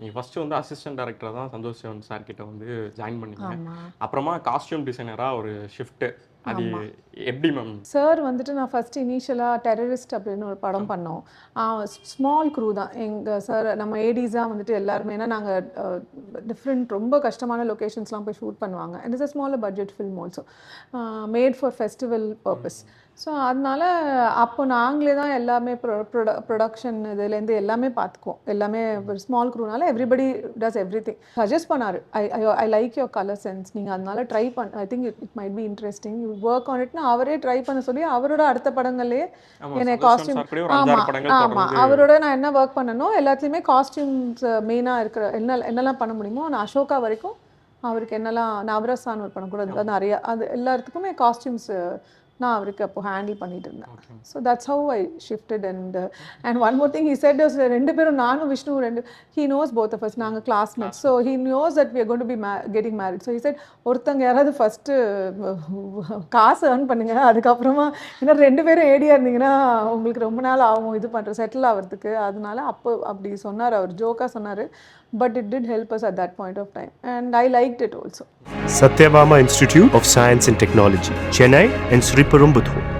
நீங்க ஃபர்ஸ்ட் வந்து அசிஸ்டன்ட் டைரக்டரா தான் சந்தோஷ் சிவன் சார் கிட்ட வந்து ஜாயின் பண்ணீங்க. ஆமா. அப்புறமா காஸ்டியூம் டிசைனரா ஒரு ஷிஃப்ட். அது ஆமா. எப்படி மேம்? சார் வந்துட்டு நான் ஃபஸ்ட்டு இனிஷியலாக டெரரிஸ்ட் அப்படின்னு ஒரு படம் பண்ணோம். ஸ்மால் க்ரூ தான். சார் நம்ம ஏடிஸாக வந்துட்டு எல்லாருமே, ஏன்னா நாங்கள் டிஃப்ரெண்ட் ரொம்ப கஷ்டமான லொக்கேஷன்ஸ்லாம் போய் ஷூட் பண்ணுவாங்க. And it's a smaller budget film also, made for festival purpose. So அதனால அப்போ நாங்களே தான் எல்லாமே ப்ரொடக்ஷன் இதுலேருந்து எல்லாமே பார்த்துக்குவோம். எல்லாமே ஒரு ஸ்மால் க்ரூனால everybody does everything. Suggest பண்ணார், I like your colour sense, நீங்கள் அதனால try I think it might be interesting, you work on இட்னு அவரே ட்ரை பண்ண சொல்லி அவரோட அடுத்த படங்கள்லேயே என்னை காஸ்டியூம், ஆமாம் அவரோட நான் என்ன ஒர்க் பண்ணனோ எல்லாத்துலேயுமே காஸ்டியூம்ஸ் மெயினாக இருக்கிற என்னெல்லாம் பண்ண முடியுமோ, நான் அசோகா வரைக்கும் அவருக்கு என்னெல்லாம், நவரசான்னு ஒரு படம் கூட நிறையா, அது எல்லாத்துக்குமே காஸ்டியூம்ஸ் நான் அவருக்கு அப்போ ஹேண்டில் பண்ணிட்டு இருந்தேன். So that's how I shifted. And one more thing he said, ரெண்டு பேரும் நானும் Vishnu he knows both of us, நாங்கள் classmates. So he knows that we are going to be getting married. So he said, ஒருத்தங்க யாராவது first காசு earn பண்ணுங்க, அதுக்கப்புறமா ஏன்னா ரெண்டு பேரும் ஏடியா இருந்தீங்கன்னா உங்களுக்கு ரொம்ப நாள் ஆகும் இது பண்ணுற செட்டில் ஆகிறதுக்கு. அதனால அப்போ அப்படி சொன்னார், அவர் ஜோக்காக சொன்னார். But it did help us at that point of time, and I liked it also. Satyabama Institute of Science and Technology, Chennai and Sri Perumbudur.